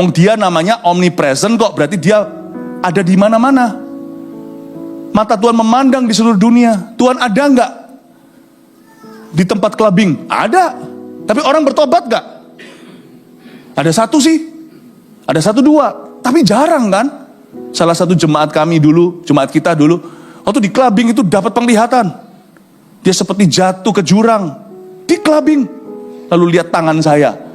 Wong dia namanya omnipresent kok, berarti dia ada di mana-mana. Mata Tuhan memandang di seluruh dunia. Tuhan ada nggak di tempat clubbing? Ada. Tapi orang bertobat nggak? Ada satu sih. Ada satu dua. Tapi jarang kan? Salah satu jemaat kami dulu, jemaat kita dulu, waktu di clubbing itu dapat penglihatan. Dia seperti jatuh ke jurang di clubbing. Lalu lihat tangan saya.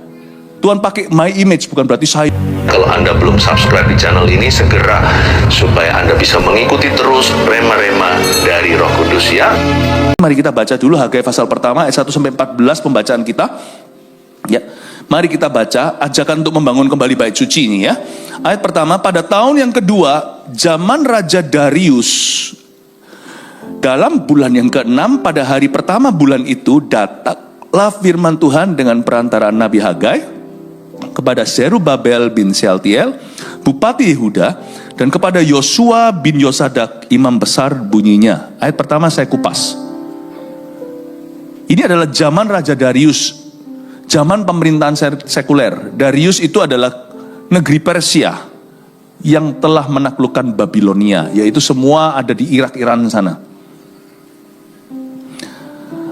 Tuhan pakai my image, bukan berarti saya. Kalau Anda belum subscribe di channel ini, segera supaya Anda bisa mengikuti terus rema-rema dari Roh Kudus ya. Mari kita baca dulu Hagai pasal pertama ayat 1-14 pembacaan kita. Ya, mari kita baca ajakan untuk membangun kembali bait suci ini ya. Ayat pertama, pada tahun yang kedua zaman Raja Darius, dalam bulan yang ke-6 pada hari pertama bulan itu datanglah firman Tuhan dengan perantaraan Nabi Hagai kepada Zerubabel bin Shealtiel, Bupati Yehuda, dan kepada Yosua bin Yosadak, imam besar bunyinya. Ayat pertama saya kupas. Ini adalah zaman Raja Darius, zaman pemerintahan sekuler. Darius itu adalah negeri Persia yang telah menaklukkan Babilonia, yaitu semua ada di Irak, Iran sana.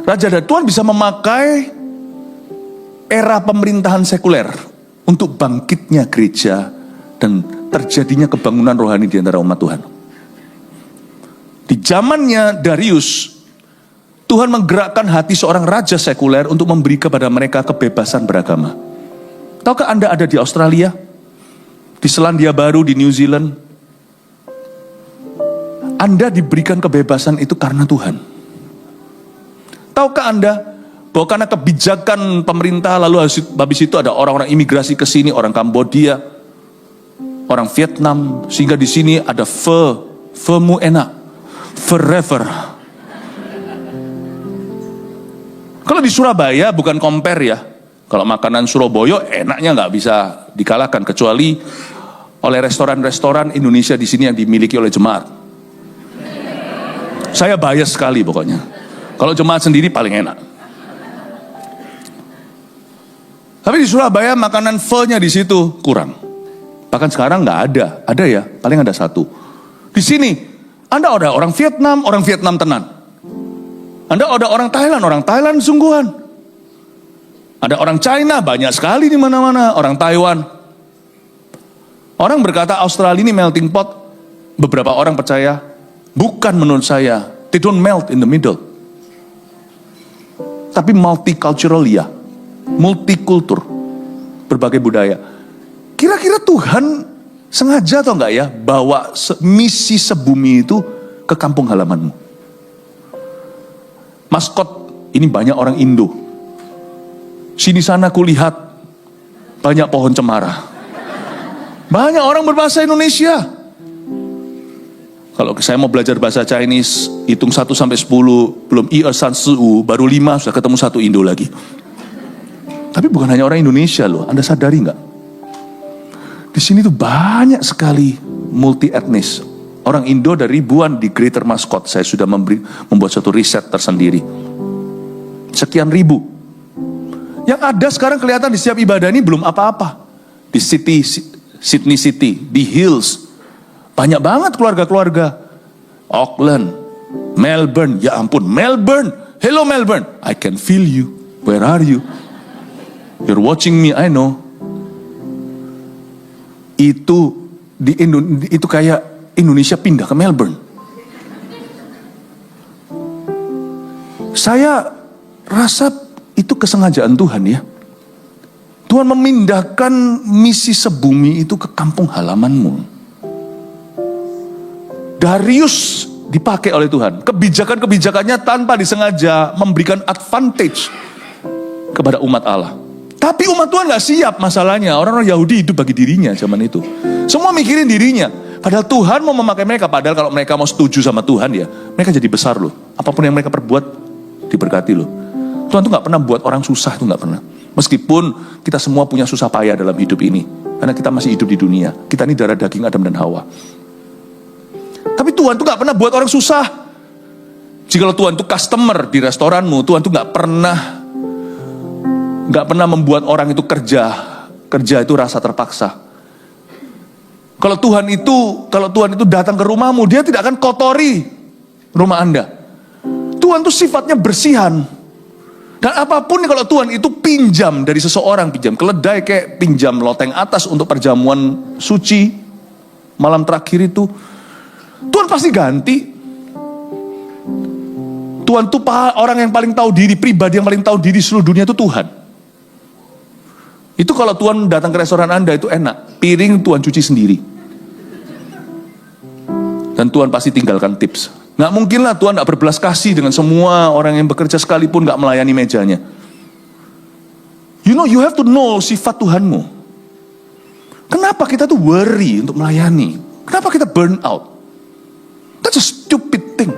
Raja Tuhan bisa memakai era pemerintahan sekuler untuk bangkitnya gereja dan terjadinya kebangunan rohani di antara umat Tuhan. Di zamannya Darius, Tuhan menggerakkan hati seorang raja sekuler untuk memberi kepada mereka kebebasan beragama. Tahukah Anda ada di Australia, di Selandia Baru, di New Zealand? Anda diberikan kebebasan itu karena Tuhan. Tahukah Anda bahwa karena kebijakan pemerintah, lalu habis itu ada orang-orang imigrasi ke sini, orang Kambodia, orang Vietnam, sehingga di sini ada mu enak, forever. Kalau di Surabaya bukan compare ya, kalau makanan Surabaya enaknya nggak bisa dikalahkan kecuali oleh restoran-restoran Indonesia di sini yang dimiliki oleh jemaat. Saya bias sekali pokoknya. Kalau jemaat sendiri paling enak. Tapi di Surabaya makanan pho-nya di situ kurang. Bahkan sekarang nggak ada ya, paling ada satu. Di sini Anda ada orang Vietnam tenan. Anda ada orang Thailand sungguhan. Ada orang China banyak sekali di mana-mana, orang Taiwan. Orang berkata Australia ini melting pot. Beberapa orang percaya, bukan menurut saya. They don't melt in the middle. Tapi multicultural ya. Multikultur, berbagai budaya. Kira-kira Tuhan sengaja atau enggak ya bawa misi sebumi itu ke kampung halamanmu? Maskot ini banyak orang Indo. Sini sana kulihat banyak pohon cemara. Banyak orang berbahasa Indonesia. Kalau saya mau belajar bahasa Chinese, hitung 1-10, belum baru 5 sudah ketemu satu Indo lagi. Tapi bukan hanya orang Indonesia loh, Anda sadari nggak? Di sini tuh banyak sekali multi etnis. Orang Indo ada ribuan di Greater Mascot. Saya sudah membuat suatu riset tersendiri. Sekian ribu. Yang ada sekarang kelihatan di setiap ibadah ini belum apa-apa. Di Sydney City, di Hills, banyak banget keluarga-keluarga. Auckland, Melbourne, ya ampun Melbourne. Hello Melbourne, I can feel you. Where are you? You're watching me, I know. Itu kayak Indonesia pindah ke Melbourne. Saya rasa itu kesengajaan Tuhan ya. Tuhan memindahkan misi sebumi itu ke kampung halamanmu. Darius dipakai oleh Tuhan. Kebijakan-kebijakannya tanpa disengaja memberikan advantage kepada umat Allah. Tapi umat Tuhan gak siap masalahnya. Orang-orang Yahudi hidup bagi dirinya zaman itu. Semua mikirin dirinya. Padahal Tuhan mau memakai mereka. Padahal kalau mereka mau setuju sama Tuhan ya, mereka jadi besar loh. Apapun yang mereka perbuat, diberkati loh. Tuhan tuh gak pernah buat orang susah, tuh gak pernah. Meskipun kita semua punya susah payah dalam hidup ini. Karena kita masih hidup di dunia. Kita ini darah daging Adam dan Hawa. Tapi Tuhan tuh gak pernah buat orang susah. Jika Tuhan tuh customer di restoranmu, Tuhan tuh gak pernah membuat orang itu kerja itu rasa terpaksa. Kalau Tuhan itu datang ke rumahmu, dia tidak akan kotori rumah Anda. Tuhan itu sifatnya bersihan. Dan apapun kalau Tuhan itu pinjam dari seseorang, pinjam keledai kayak pinjam loteng atas untuk perjamuan suci malam terakhir itu, Tuhan pasti ganti. Tuhan itu orang yang paling tahu diri, pribadi yang paling tahu diri seluruh dunia itu Tuhan. Itu kalau Tuhan datang ke restoran Anda itu enak, piring Tuhan cuci sendiri. Dan Tuhan pasti tinggalkan tips. Nggak mungkin lah Tuhan nggak berbelas kasih dengan semua orang yang bekerja sekalipun nggak melayani mejanya. You have to know sifat Tuhanmu. Kenapa kita tuh worry untuk melayani? Kenapa kita burn out? That's a stupid thing.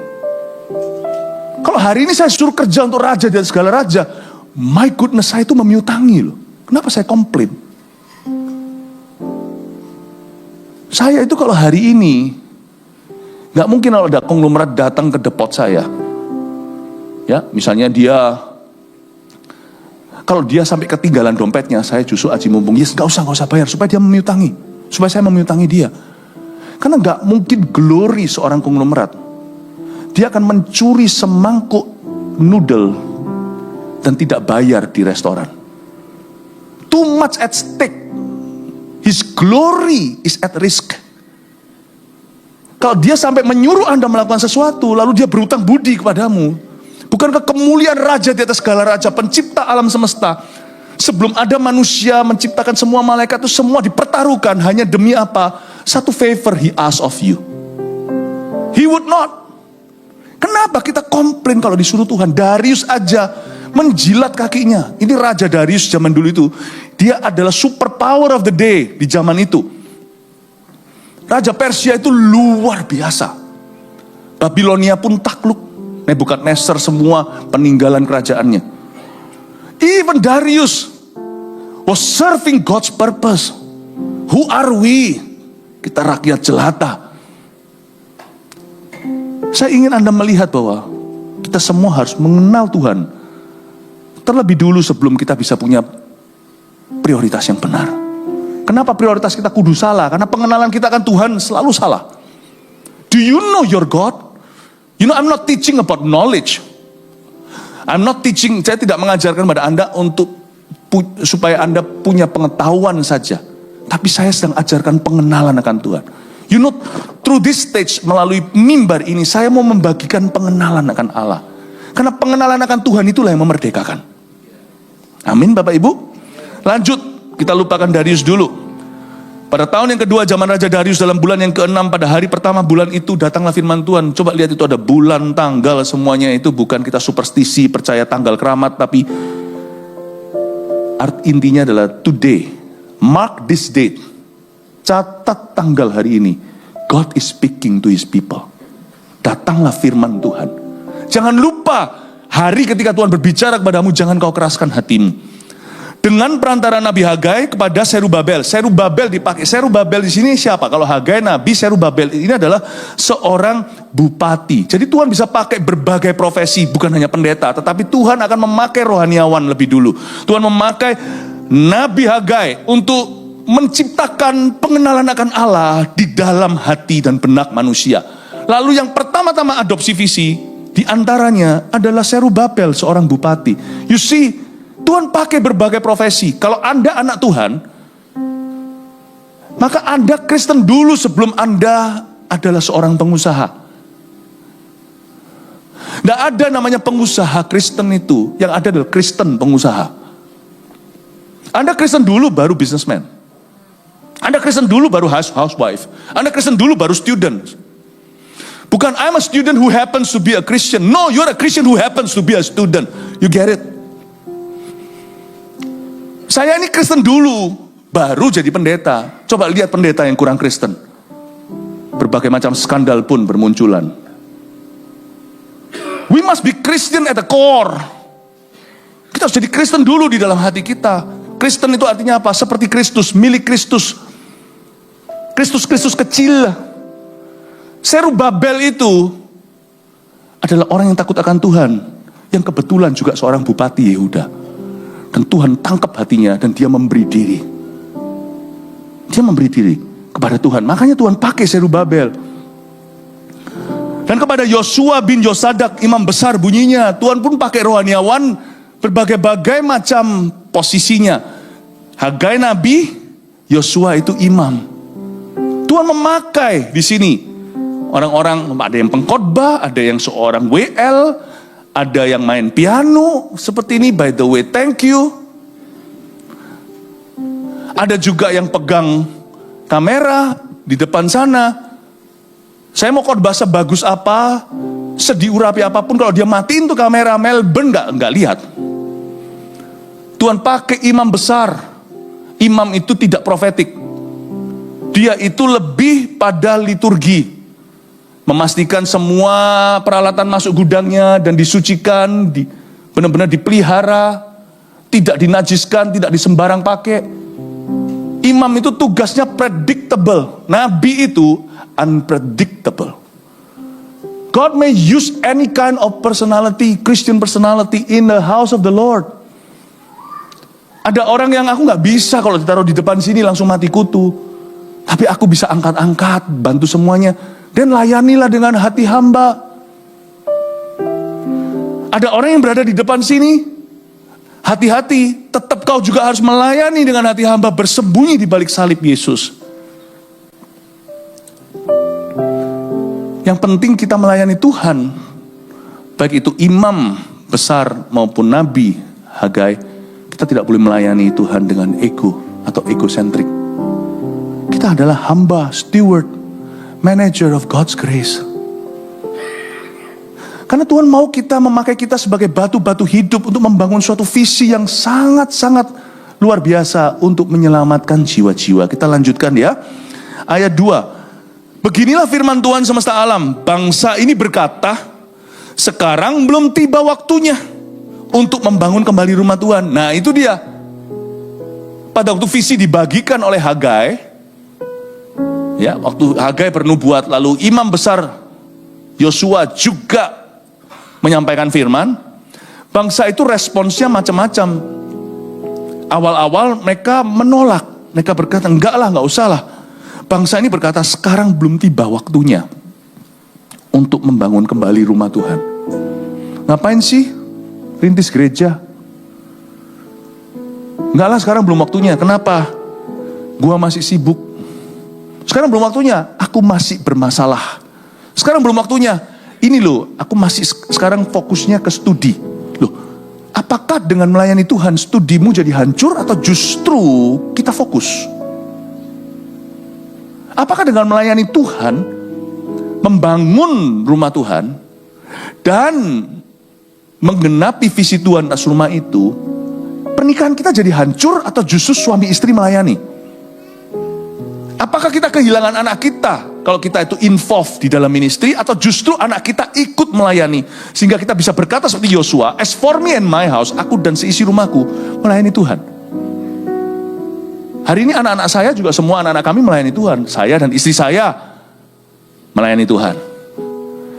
Kalau hari ini saya suruh kerja untuk raja dan segala raja, my goodness, saya itu memiutangi loh. Kenapa saya komplain? Saya itu kalau hari ini, gak mungkin kalau ada konglomerat datang ke depot saya. Ya, misalnya kalau dia sampai ketinggalan dompetnya, saya justru aji mumpung, yes, gak usah bayar, supaya dia memiutangi. Supaya saya memiutangi dia. Karena gak mungkin glory seorang konglomerat. Dia akan mencuri semangkuk noodle dan tidak bayar di restoran. Too much at stake. His glory is at risk. Kalau dia sampai menyuruh Anda melakukan sesuatu, lalu dia berutang budi kepadamu. Bukankah kemuliaan raja di atas segala raja, pencipta alam semesta, sebelum ada manusia menciptakan semua malaikat itu semua dipertaruhkan hanya demi apa? Satu favor he asked of you. He would not. Kenapa kita komplain kalau disuruh Tuhan? Darius aja menjilat kakinya. Ini Raja Darius zaman dulu itu. Dia adalah super power of the day di zaman itu. Raja Persia itu luar biasa. Babilonia pun takluk. Nebukadnezar semua peninggalan kerajaannya. Even Darius was serving God's purpose. Who are we? Kita rakyat jelata. Saya ingin Anda melihat bahwa kita semua harus mengenal Tuhan terlebih dulu sebelum kita bisa punya prioritas yang benar. Kenapa prioritas kita kudu salah? Karena pengenalan kita akan Tuhan selalu salah. Do you know your God? You know, I'm not teaching about knowledge. I'm not teaching, saya tidak mengajarkan pada Anda supaya Anda punya pengetahuan saja. Tapi saya sedang ajarkan pengenalan akan Tuhan. You know, through this stage, melalui mimbar ini, saya mau membagikan pengenalan akan Allah. Karena pengenalan akan Tuhan itulah yang memerdekakan. Amin Bapak Ibu. Lanjut, kita lupakan Darius dulu. Pada tahun yang kedua zaman Raja Darius, dalam bulan yang ke-6, pada hari pertama bulan itu datanglah firman Tuhan. Coba lihat itu ada bulan, tanggal, semuanya itu bukan kita superstisi, percaya tanggal keramat. Tapi intinya adalah today, mark this date. Catat tanggal hari ini. God is speaking to his people. Datanglah firman Tuhan. Jangan lupa, hari ketika Tuhan berbicara kepadamu, jangan kau keraskan hatimu. Dengan perantara Nabi Hagai kepada Serubabel. Serubabel dipakai. Serubabel di sini siapa? Kalau Hagai Nabi, Serubabel ini adalah seorang bupati. Jadi Tuhan bisa pakai berbagai profesi, bukan hanya pendeta, tetapi Tuhan akan memakai rohaniawan lebih dulu. Tuhan memakai Nabi Hagai untuk menciptakan pengenalan akan Allah di dalam hati dan benak manusia. Lalu yang pertama-tama adopsi visi, di antaranya adalah Serubabel, seorang bupati. You see, Tuhan pakai berbagai profesi. Kalau Anda anak Tuhan, maka Anda Kristen dulu sebelum Anda adalah seorang pengusaha. Tidak ada namanya pengusaha Kristen itu, yang ada adalah Kristen pengusaha. Anda Kristen dulu baru businessman. Anda Kristen dulu baru housewife. Anda Kristen dulu baru student. Bukan I'm a student who happens to be a Christian. No, you're a Christian who happens to be a student. You get it? Saya ini Kristen dulu, baru jadi pendeta. Coba lihat pendeta yang kurang Kristen. Berbagai macam skandal pun bermunculan. We must be Christian at the core. Kita harus jadi Kristen dulu di dalam hati kita. Kristen itu artinya apa? Seperti Kristus, milik Kristus. Kristus kecil. Serubabel itu adalah orang yang takut akan Tuhan, yang kebetulan juga seorang bupati Yehuda. Dan Tuhan tangkap hatinya dan dia memberi diri. Dia memberi diri kepada Tuhan. Makanya Tuhan pakai Zerubabel. Dan kepada Yosua bin Yosadak, imam besar bunyinya, Tuhan pun pakai rohaniawan berbagai-bagai macam posisinya. Hagai nabi, Yosua itu imam. Tuhan memakai di sini orang-orang, ada yang pengkhotbah, ada yang seorang WL, ada yang main piano seperti ini, by the way, thank you. Ada juga yang pegang kamera di depan sana. Saya mau khotbah sebagus apa, sediurapi apapun, kalau dia matiin tuh kamera, Melbourne nggak lihat. Tuhan pakai imam besar. Imam itu tidak profetik. Dia itu lebih pada liturgi. Memastikan semua peralatan masuk gudangnya dan disucikan, benar-benar dipelihara, tidak dinajiskan, tidak disembarang pakai. Imam itu tugasnya predictable. Nabi itu unpredictable. God may use any kind of personality, Christian personality in the house of the Lord. Ada orang yang aku gak bisa kalau ditaruh di depan sini langsung mati kutu. Tapi aku bisa angkat-angkat, bantu semuanya. Dan layanilah dengan hati hamba. Ada orang yang berada di depan sini, hati-hati, tetap kau juga harus melayani dengan hati hamba, bersembunyi di balik salib Yesus. Yang penting kita melayani Tuhan, baik itu imam besar maupun nabi Hagai, kita tidak boleh melayani Tuhan dengan ego atau egosentrik. Kita adalah hamba, steward, manager of God's grace. Karena Tuhan mau kita memakai kita sebagai batu-batu hidup untuk membangun suatu visi yang sangat-sangat luar biasa untuk menyelamatkan jiwa-jiwa. Kita lanjutkan ya. Ayat 2. Beginilah firman Tuhan semesta alam. Bangsa ini berkata, sekarang belum tiba waktunya untuk membangun kembali rumah Tuhan. Nah itu dia. Pada waktu visi dibagikan oleh Hagai, ya, waktu Hagai bernubuat, lalu imam besar Yosua juga menyampaikan firman, bangsa itu responsnya macam-macam. Awal-awal mereka menolak, mereka berkata, enggak lah, enggak usah lah. Bangsa ini berkata, sekarang belum tiba waktunya untuk membangun kembali rumah Tuhan. Ngapain sih rintis gereja? Enggak lah, sekarang belum waktunya. Kenapa? Gua masih sibuk. Sekarang belum waktunya, aku masih bermasalah. Sekarang belum waktunya, ini loh, aku masih sekarang fokusnya ke studi. Loh, apakah dengan melayani Tuhan studimu jadi hancur atau justru kita fokus? Apakah dengan melayani Tuhan, membangun rumah Tuhan, dan menggenapi visi Tuhan atas rumah itu, pernikahan kita jadi hancur atau justru suami istri melayani? Apakah kita kehilangan anak kita kalau kita itu involved di dalam ministry, atau justru anak kita ikut melayani sehingga kita bisa berkata seperti Yosua, as for me and my house, aku dan seisi rumahku melayani Tuhan. Hari ini anak-anak saya juga, semua anak-anak kami melayani Tuhan. Saya dan istri saya melayani Tuhan.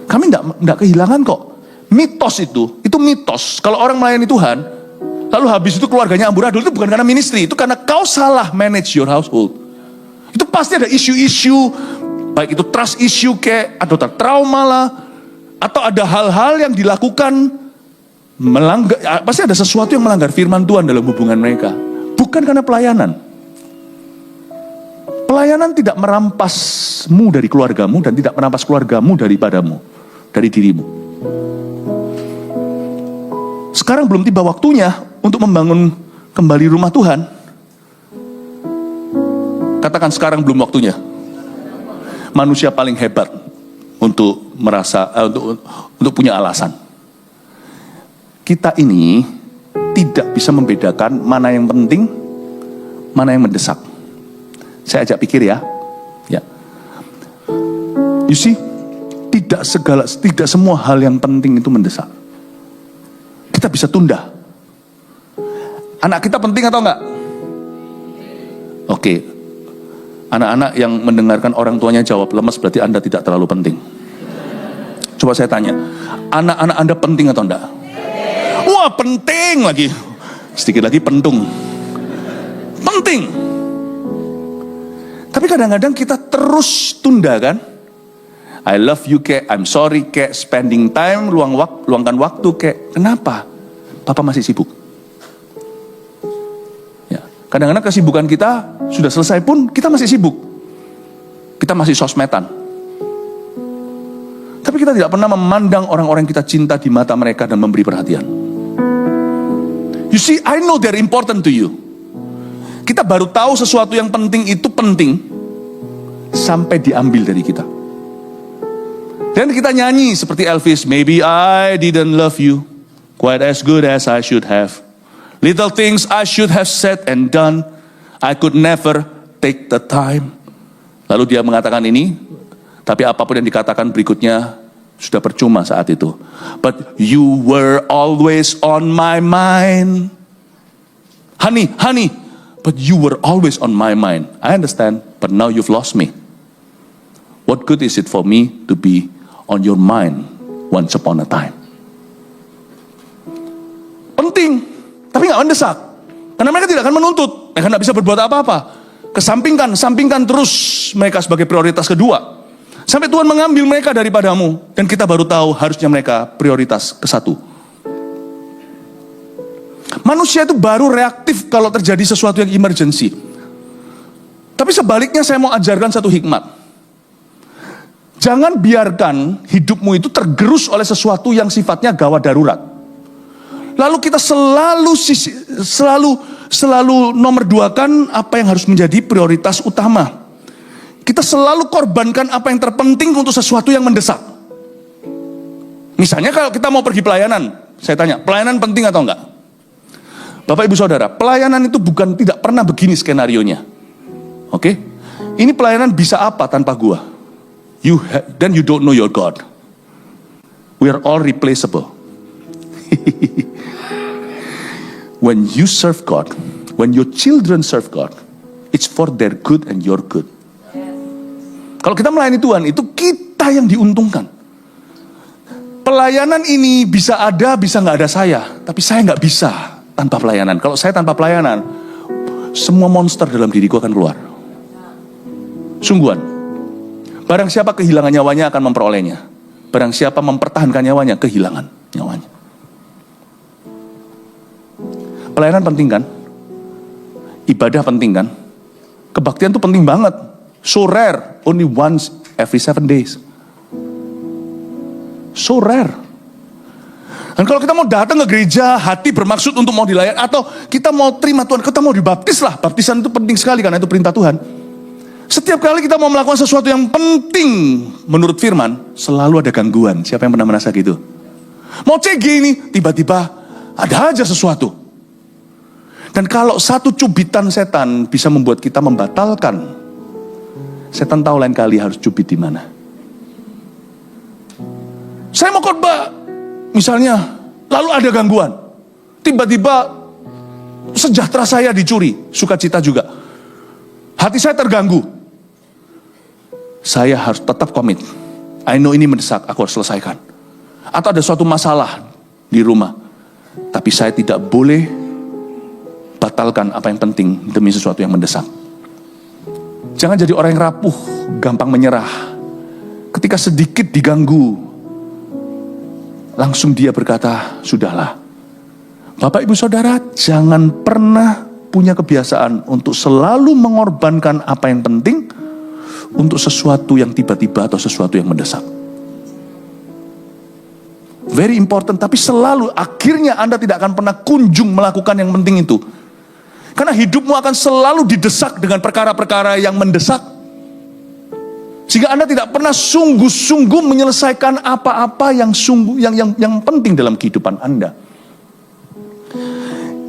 Kami enggak kehilangan kok. Mitos itu mitos. Kalau orang melayani Tuhan, lalu habis itu keluarganya amburadul, itu bukan karena ministry, itu karena kau salah manage your household. Itu pasti ada isu-isu, baik itu trust issue kayak, atau trauma lah, atau ada hal-hal yang dilakukan melanggar, pasti ada sesuatu yang melanggar firman Tuhan dalam hubungan mereka. Bukan karena pelayanan. Pelayanan tidak merampasmu dari keluargamu dan tidak merampas keluargamu daripadamu, dari dirimu. Sekarang belum tiba waktunya untuk membangun kembali rumah Tuhan. Katakan, sekarang belum waktunya. Manusia paling hebat untuk merasa untuk punya alasan. Kita ini tidak bisa membedakan mana yang penting, mana yang mendesak. Saya ajak pikir ya. You see, tidak semua hal yang penting itu mendesak. Kita bisa tunda. Anak kita penting atau enggak? Oke. Anak-anak yang mendengarkan orang tuanya jawab lemas, berarti Anda tidak terlalu penting. Coba saya tanya, anak-anak Anda penting atau enggak? Wah, penting lagi. Sedikit lagi pentung. Penting. Tapi kadang-kadang kita terus tunda kan? I love you kek, I'm sorry kek, spending time, luangkan waktu kek. Kenapa? Papa masih sibuk. Ya, kadang-kadang kesibukan kita sudah selesai pun kita masih sibuk. Kita masih sosmedan. Tapi kita tidak pernah memandang orang-orang yang kita cinta di mata mereka dan memberi perhatian. You see, I know they're important to you. Kita baru tahu sesuatu yang penting itu penting sampai diambil dari kita. Dan kita nyanyi seperti Elvis, maybe I didn't love you quite as good as I should have. Little things I should have said and done, I could never take the time. Lalu dia mengatakan ini, tapi apapun yang dikatakan berikutnya sudah percuma saat itu. But you were always on my mind. Honey, but you were always on my mind. I understand, but now you've lost me. What good is it for me to be on your mind once upon a time? Penting, tapi gak mendesak. Karena mereka tidak akan menuntut. Mereka tidak bisa berbuat apa-apa. Sampingkan terus mereka sebagai prioritas kedua. Sampai Tuhan mengambil mereka daripadamu. Dan kita baru tahu harusnya mereka prioritas ke satu. Manusia itu baru reaktif kalau terjadi sesuatu yang emergency. Tapi sebaliknya saya mau ajarkan satu hikmat. Jangan biarkan hidupmu itu tergerus oleh sesuatu yang sifatnya gawat darurat. Lalu kita selalu nomor duakan apa yang harus menjadi prioritas utama. Kita selalu korbankan apa yang terpenting untuk sesuatu yang mendesak. Misalnya kalau kita mau pergi pelayanan, saya tanya, pelayanan penting atau enggak? Bapak Ibu Saudara, pelayanan itu bukan tidak pernah begini skenarionya. Oke? Ini pelayanan bisa apa tanpa gua? Then you don't know your God. We are all replaceable. When you serve God, when your children serve God, it's for their good and your good. Kalau kita melayani Tuhan, itu kita yang diuntungkan. Pelayanan ini bisa ada, bisa nggak ada saya. Tapi saya nggak bisa tanpa pelayanan. Kalau saya tanpa pelayanan, semua monster dalam diriku akan keluar. Sungguhan. Barang siapa kehilangan nyawanya akan memperolehnya. Barang siapa mempertahankan nyawanya, kehilangan nyawanya. Pelayanan penting kan? Ibadah penting kan? Kebaktian itu penting banget. So rare, only once every 7 days. So rare. Dan kalau kita mau datang ke gereja, hati bermaksud untuk mau dilayani, atau kita mau terima Tuhan, kita mau dibaptis lah. Baptisan itu penting sekali karena itu perintah Tuhan. Setiap kali kita mau melakukan sesuatu yang penting menurut firman, selalu ada gangguan. Siapa yang pernah merasa gitu? Mau CG ini, tiba-tiba ada aja sesuatu. Dan kalau satu cubitan setan bisa membuat kita membatalkan, setan tahu lain kali harus cubit di mana. Saya mau khotbah, misalnya, lalu ada gangguan. Tiba-tiba sejahtera saya dicuri, sukacita juga. Hati saya terganggu. Saya harus tetap komit. I know ini mendesak, aku harus selesaikan. Atau ada suatu masalah di rumah, tapi saya tidak boleh batalkan apa yang penting demi sesuatu yang mendesak. Jangan jadi orang yang rapuh, gampang menyerah. Ketika sedikit diganggu, langsung dia berkata, sudahlah. Bapak Ibu Saudara, jangan pernah punya kebiasaan untuk selalu mengorbankan apa yang penting untuk sesuatu yang tiba-tiba atau sesuatu yang mendesak. Very important, tapi selalu akhirnya Anda tidak akan pernah kunjung melakukan yang penting itu. Karena hidupmu akan selalu didesak dengan perkara-perkara yang mendesak. Sehingga Anda tidak pernah sungguh-sungguh menyelesaikan apa-apa yang penting dalam kehidupan Anda.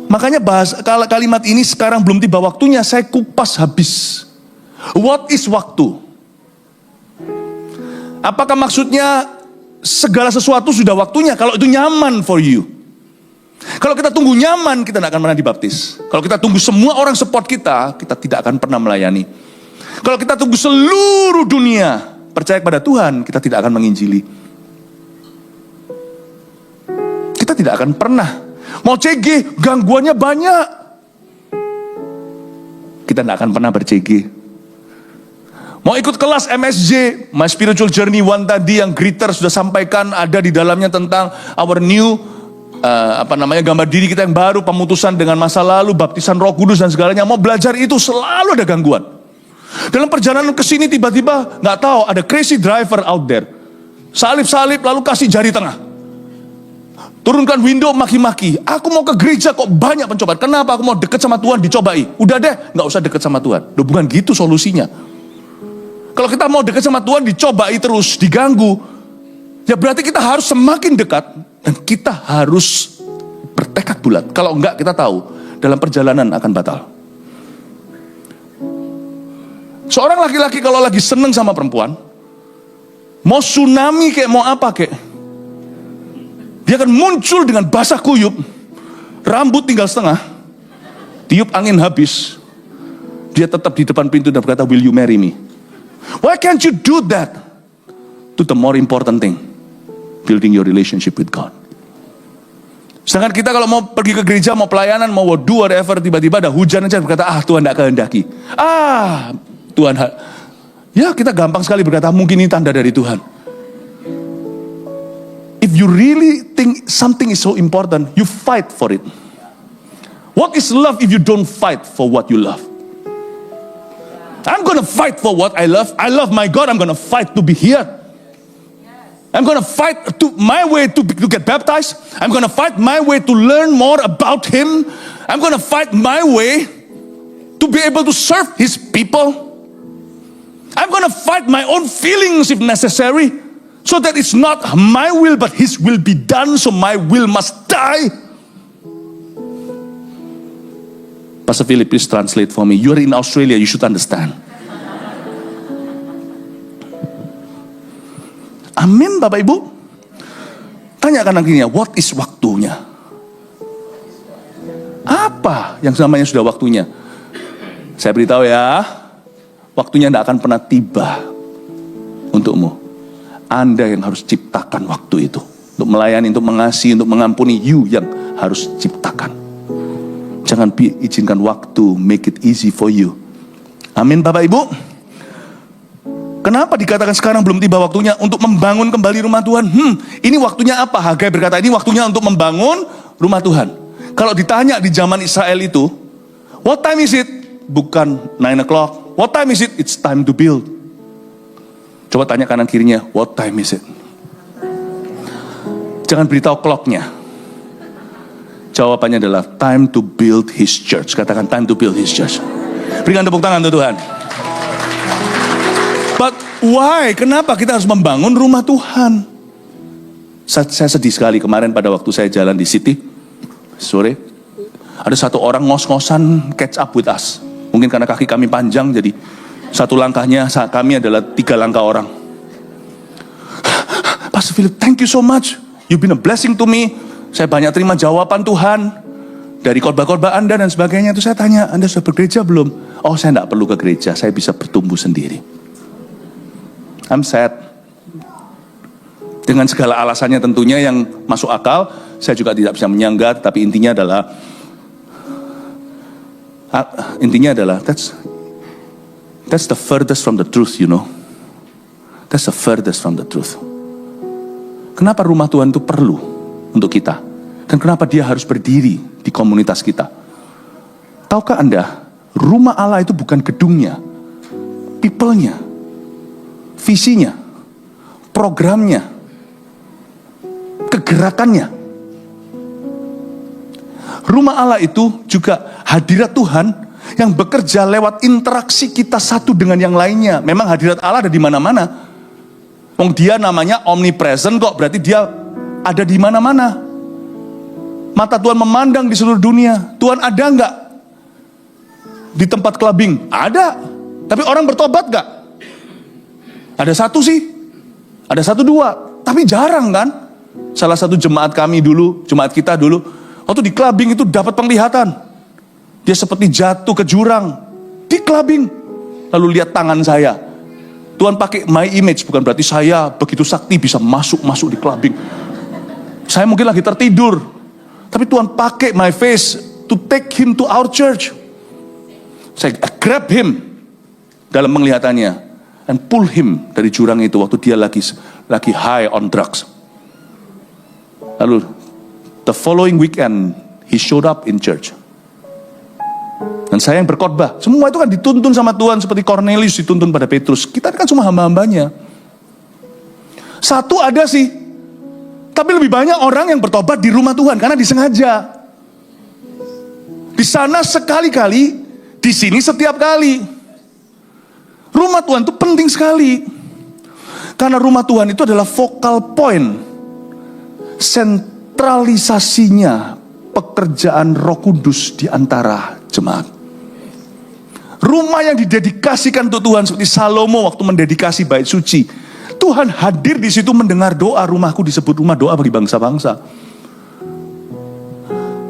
Makanya kalimat ini sekarang belum tiba waktunya, saya kupas habis. What is waktu? Apakah maksudnya segala sesuatu sudah waktunya kalau itu nyaman for you? Kalau kita tunggu nyaman, kita tidak akan pernah dibaptis. Kalau kita tunggu semua orang support kita tidak akan pernah melayani. Kalau kita tunggu seluruh dunia percaya kepada Tuhan, kita tidak akan menginjili. Kita tidak akan pernah. Mau CG, gangguannya banyak. Kita tidak akan pernah ber-CG. Mau ikut kelas MSJ, My Spiritual Journey One tadi yang Greeter sudah sampaikan, ada di dalamnya tentang our new gambar diri kita yang baru, pemutusan dengan masa lalu, baptisan Roh Kudus dan segalanya. Mau belajar itu selalu ada gangguan. Dalam perjalanan ke sini tiba-tiba nggak tahu ada crazy driver out there. Salib-salib lalu kasih jari tengah. Turunkan window maki-maki. Aku mau ke gereja kok banyak pencobaan. Kenapa? Aku mau deket sama Tuhan dicobai. Udah deh, nggak usah deket sama Tuhan. Loh, bukan gitu solusinya. Kalau kita mau deket sama Tuhan dicobai terus, diganggu, ya berarti kita harus semakin dekat dan kita harus bertekad bulat. Kalau enggak, kita tahu dalam perjalanan akan batal. Seorang laki-laki kalau lagi seneng sama perempuan, mau tsunami kayak mau apa kayak, dia akan muncul dengan basah kuyup, rambut tinggal setengah, tiup angin habis, dia tetap di depan pintu dan berkata, will you marry me? Why can't you do that? To the more important thing, building your relationship with God. Sedangkan kita kalau mau pergi ke gereja, mau pelayanan, mau do whatever, tiba-tiba ada hujan aja berkata, Tuhan tidak kehendaki. Tuhan, ya kita gampang sekali berkata, mungkin ini tanda dari Tuhan. If you really think something is so important, you fight for it. What is love if you don't fight for what you love? I'm gonna fight for what I love. I love my God. I'm gonna fight to be here. I'm gonna fight my way to get baptized. I'm gonna fight my way to learn more about Him. I'm gonna fight my way to be able to serve His people. I'm gonna fight my own feelings if necessary, so that it's not my will but His will be done. So my will must die. Pastor Philip, please translate for me. You're in Australia, you should understand. Amin, Bapak Ibu. Tanyakan akhirnya, what is waktunya? Apa yang namanya sudah waktunya? Saya beritahu ya, waktunya tidak akan pernah tiba untukmu. Anda yang harus ciptakan waktu itu. Untuk melayani, untuk mengasihi, untuk mengampuni, you yang harus ciptakan. Jangan izinkan waktu make it easy for you. Amin, Bapak Ibu. Kenapa dikatakan sekarang belum tiba waktunya untuk membangun kembali rumah Tuhan? Ini waktunya apa? Hagai berkata ini waktunya untuk membangun rumah Tuhan. Kalau ditanya di zaman Israel itu, what time is it? Bukan 9 o'clock. What time is it? It's time to build. Coba tanya kanan kirinya, what time is it? Jangan beritahu clocknya. Jawabannya adalah time to build His church. Katakan time to build His church. Berikan tepuk tangan untuk Tuhan. But why? Kenapa kita harus membangun rumah Tuhan? Saya sedih sekali kemarin pada waktu saya jalan di City sore. Ada satu orang ngos-ngosan catch up with us. Mungkin karena kaki kami panjang, jadi satu langkahnya kami adalah 3 langkah orang. Pastor Philip, thank you so much. You've been a blessing to me. Saya banyak terima jawaban Tuhan dari khotbah-khotbah Anda dan sebagainya. Itu saya tanya, Anda sudah bergereja belum? Oh, saya tidak perlu ke gereja, saya bisa bertumbuh sendiri. I'm sad. Dengan segala alasannya tentunya yang masuk akal, saya juga tidak bisa menyanggah. Tapi intinya adalah that's the furthest from the truth, you know. That's the furthest from the truth. Kenapa rumah Tuhan itu perlu untuk kita? Dan kenapa dia harus berdiri di komunitas kita? Tahukah Anda, rumah Allah itu bukan gedungnya, people-nya, visinya, programnya, kegerakannya. Rumah Allah itu juga hadirat Tuhan yang bekerja lewat interaksi kita satu dengan yang lainnya. Memang hadirat Allah ada di mana-mana. Dia namanya omnipresent kok, berarti dia ada di mana-mana. Mata Tuhan memandang di seluruh dunia. Tuhan ada nggak di tempat clubbing? Ada. Tapi orang bertobat nggak? Ada satu sih. Ada 1-2. Tapi jarang kan? Salah satu jemaat kita dulu, waktu di clubbing itu dapat penglihatan. Dia seperti jatuh ke jurang di clubbing. Lalu lihat tangan saya. Tuhan pakai my image, bukan berarti saya begitu sakti bisa masuk di clubbing. Saya mungkin lagi tertidur, tapi Tuhan pakai my face to take him to our church. Saya grab him dalam penglihatannya. and pull him dari jurang itu waktu dia lagi high on drugs. Lalu the following weekend he showed up in church. Dan saya yang berkhotbah. Semua itu kan dituntun sama Tuhan seperti Cornelius dituntun pada Petrus. Kita kan cuma hamba-hambanya. Satu ada sih, tapi lebih banyak orang yang bertobat di rumah Tuhan karena disengaja. Di sana sekali-kali, di sini setiap kali. Rumah Tuhan itu penting sekali. Karena rumah Tuhan itu adalah focal point, sentralisasinya pekerjaan Roh Kudus di antara jemaat. Rumah yang didedikasikan untuk Tuhan seperti Salomo waktu mendedikasi bait suci. Tuhan hadir di situ mendengar doa. Rumahku disebut rumah doa bagi bangsa-bangsa.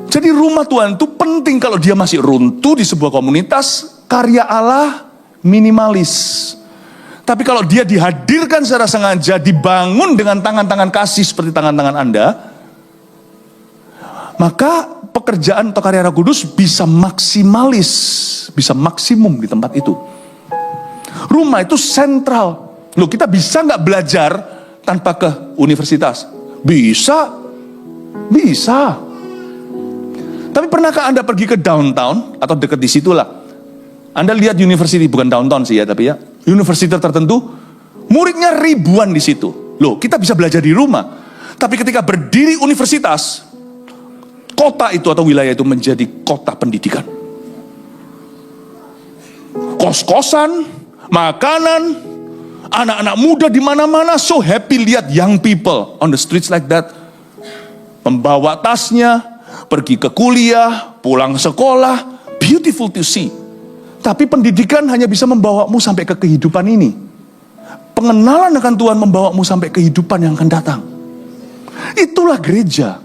Jadi rumah Tuhan itu penting kalau dia masih runtuh di sebuah komunitas, karya Allah minimalis. Tapi kalau dia dihadirkan secara sengaja, dibangun dengan tangan-tangan kasih seperti tangan-tangan Anda, maka pekerjaan atau karya Roh Kudus bisa maksimalis, bisa maksimum di tempat itu. Rumah itu sentral. Loh, kita bisa nggak belajar tanpa ke universitas? Bisa. Tapi pernahkah Anda pergi ke downtown atau dekat di situlah? Anda lihat university, bukan downtown sih ya, tapi ya universitas tertentu, muridnya ribuan di situ. Loh, kita bisa belajar di rumah. Tapi ketika berdiri universitas, kota itu atau wilayah itu menjadi kota pendidikan. Kos-kosan, makanan, anak-anak muda di mana-mana so happy lihat young people on the streets like that. Membawa tasnya, pergi ke kuliah, pulang sekolah, beautiful to see. Tapi pendidikan hanya bisa membawamu sampai ke kehidupan ini. Pengenalan akan Tuhan membawamu sampai kehidupan yang akan datang. Itulah gereja.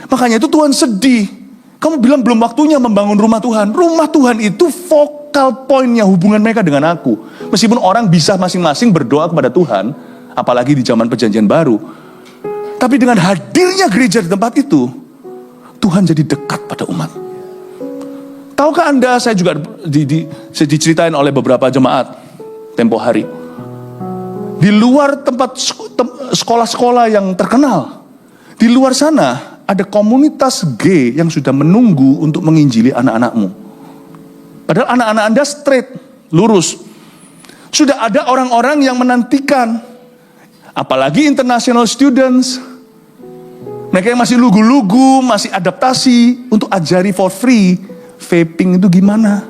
Makanya itu Tuhan sedih. Kamu bilang belum waktunya membangun rumah Tuhan. Rumah Tuhan itu focal pointnya hubungan mereka dengan aku. Meskipun orang bisa masing-masing berdoa kepada Tuhan, apalagi di zaman perjanjian baru. Tapi dengan hadirnya gereja di tempat itu, Tuhan jadi dekat pada umat. Tahukah Anda, saya juga diceritain oleh beberapa jemaat tempo hari. Di luar tempat sekolah-sekolah yang terkenal, di luar sana ada komunitas gay yang sudah menunggu untuk menginjili anak-anakmu. Padahal anak-anak Anda straight, lurus. Sudah ada orang-orang yang menantikan, apalagi international students. Mereka yang masih lugu-lugu, masih adaptasi untuk ajari for free. Vaping itu gimana?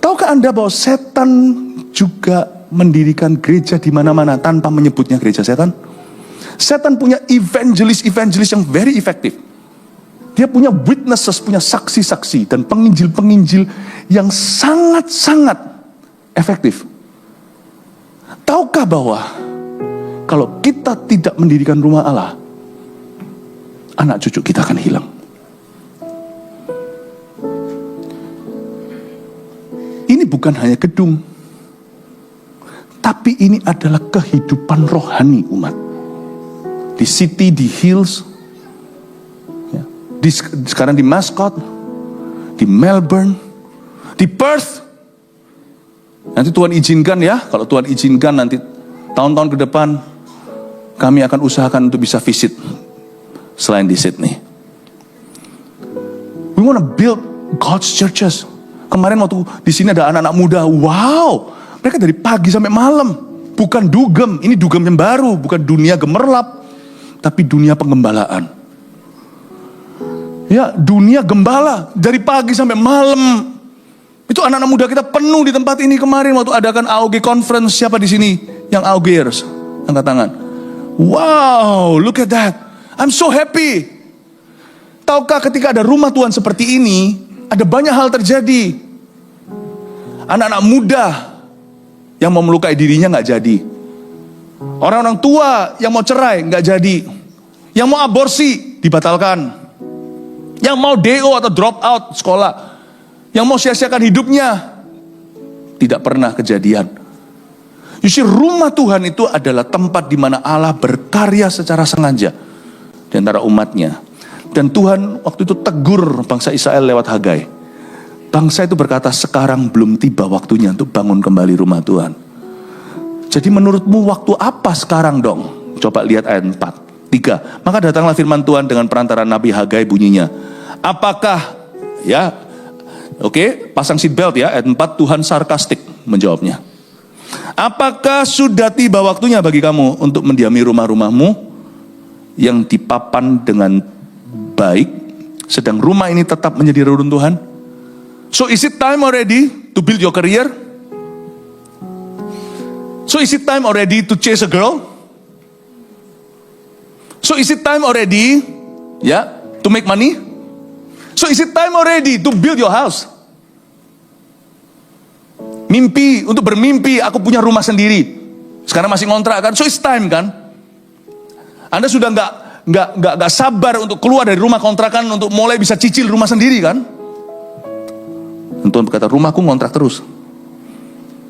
Tahukah Anda bahwa setan juga mendirikan gereja di mana-mana tanpa menyebutnya gereja setan? Setan punya evangelis yang very effective. Dia punya witnesses, punya saksi-saksi dan penginjil-penginjil yang sangat-sangat efektif. Tahukah bahwa kalau kita tidak mendirikan rumah Allah, anak cucu kita akan hilang. Ini bukan hanya gedung, tapi ini adalah kehidupan rohani umat. Di city, di hills, ya, sekarang di Mascot, di Melbourne, di Perth. Nanti Tuhan izinkan ya, kalau Tuhan izinkan nanti tahun-tahun ke depan, kami akan usahakan untuk bisa visit selain di Sydney. We want to build God's churches. Kemarin waktu di sini ada anak-anak muda, wow, mereka dari pagi sampai malam, bukan dugem, ini dugem yang baru, bukan dunia gemerlap, tapi dunia penggembalaan. Ya, dunia gembala dari pagi sampai malam. Itu anak-anak muda kita penuh di tempat ini kemarin waktu adakan AOG conference. Siapa di sini yang AOGers? Angkat tangan. Wow, look at that. I'm so happy. Tahukah ketika ada rumah Tuhan seperti ini, ada banyak hal terjadi. Anak-anak muda yang mau melukai dirinya gak jadi. Orang-orang tua yang mau cerai gak jadi. Yang mau aborsi dibatalkan. Yang mau DO atau drop out sekolah, yang mau sia-siakan hidupnya, tidak pernah kejadian. You see, rumah Tuhan itu adalah tempat di mana Allah berkarya secara sengaja di antara umatnya. Dan Tuhan waktu itu tegur bangsa Israel lewat Hagai. Bangsa itu berkata, sekarang belum tiba waktunya untuk bangun kembali rumah Tuhan. Jadi menurutmu waktu apa sekarang dong? Coba lihat ayat 4. 3. Maka datanglah firman Tuhan dengan perantara Nabi Hagai, bunyinya, apakah, ya, oke, pasang seatbelt ya, ayat 4, Tuhan sarkastik menjawabnya. Apakah sudah tiba waktunya bagi kamu untuk mendiami rumah-rumahmu yang dipapan dengan baik, sedang rumah ini tetap menjadi reruntuhan? So is it time already to build your career? So is it time already to chase a girl? So is it time already, ya, to make money? So is it time already to build your house? Mimpi, untuk bermimpi, aku punya rumah sendiri. Sekarang masih ngontrak kan? So it's time kan? Anda sudah nggak sabar untuk keluar dari rumah kontrakan untuk mulai bisa cicil rumah sendiri kan? Tuhan berkata, rumahku ngontrak terus.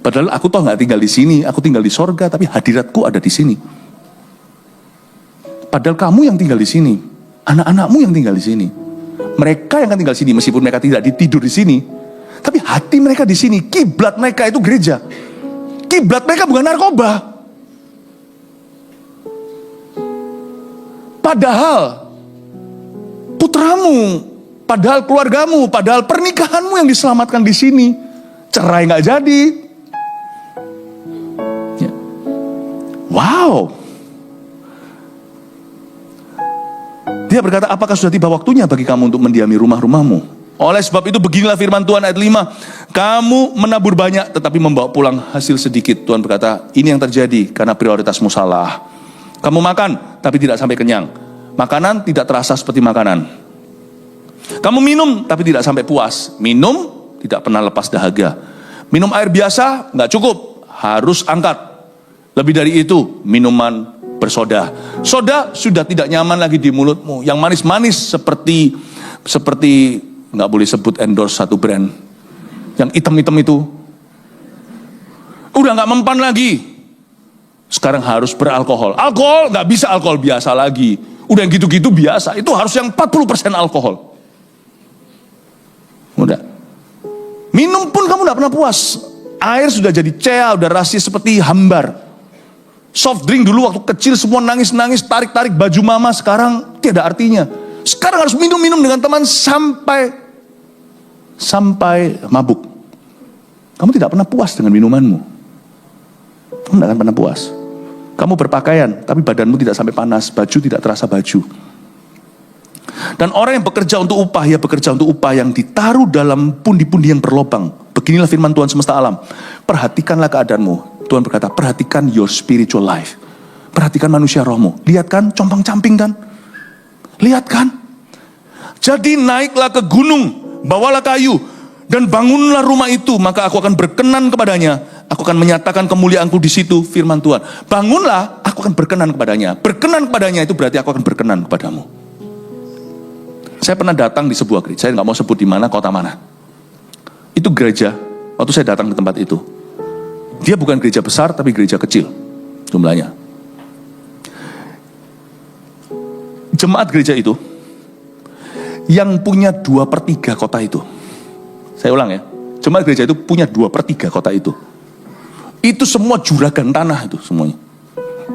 Padahal aku toh nggak tinggal di sini, aku tinggal di sorga, tapi hadiratku ada di sini. Padahal kamu yang tinggal di sini, anak-anakmu yang tinggal di sini, mereka yang akan tinggal di sini, meskipun mereka tidak tidur di sini, tapi hati mereka di sini. Kiblat mereka itu gereja. Kiblat mereka bukan narkoba. Padahal putramu, padahal keluargamu, padahal pernikahanmu yang diselamatkan di sini. Cerai nggak jadi. Ya. Wow. Dia berkata, apakah sudah tiba waktunya bagi kamu untuk mendiami rumah-rumahmu? Oleh sebab itu beginilah firman Tuhan ayat 5. Kamu menabur banyak tetapi membawa pulang hasil sedikit. Tuhan berkata, ini yang terjadi karena prioritasmu salah. Kamu makan tapi tidak sampai kenyang. Makanan tidak terasa seperti makanan. Kamu minum tapi tidak sampai puas. Minum tidak pernah lepas dahaga. Minum air biasa nggak cukup, harus angkat. Lebih dari itu, minuman bersoda. Soda sudah tidak nyaman lagi di mulutmu. Yang manis-manis seperti nggak boleh sebut endorse satu brand. Yang hitam-hitam itu udah nggak mempan lagi. Sekarang harus beralkohol. Alkohol nggak bisa alkohol biasa lagi. Udah yang gitu-gitu biasa. Itu harus yang 40% alkohol. Udah. Minum pun kamu nggak pernah puas. Air sudah jadi cea, udah rasi seperti hambar. Soft drink dulu waktu kecil semua nangis-nangis, tarik-tarik baju mama, sekarang tiada artinya. Sekarang harus minum-minum dengan teman sampai mabuk. Kamu tidak pernah puas dengan minumanmu. Kamu tidak akan pernah puas. Kamu berpakaian, tapi badanmu tidak sampai panas, baju tidak terasa baju. Dan orang yang bekerja untuk upah, ya bekerja untuk upah yang ditaruh dalam pundi-pundi yang berlobang. Beginilah firman Tuhan semesta alam. Perhatikanlah keadaanmu. Tuhan berkata, perhatikan your spiritual life. Perhatikan manusia rohmu. Lihat kan, compang-camping kan? Lihat kan? Jadi naiklah ke gunung, bawalah kayu, dan bangunlah rumah itu, maka aku akan berkenan kepadanya. Aku akan menyatakan kemuliaanku di situ, firman Tuhan. Bangunlah, aku akan berkenan kepadanya. Berkenan kepadanya itu berarti aku akan berkenan kepadamu. Saya pernah datang di sebuah gereja, saya nggak mau sebut di mana, kota mana. Itu gereja, waktu saya datang ke tempat itu. Dia bukan gereja besar, tapi gereja kecil jumlahnya. Jemaat gereja itu, yang punya 2/3 kota itu. Saya ulang ya, jemaat gereja itu punya 2/3 kota itu. Itu semua juragan tanah itu semuanya.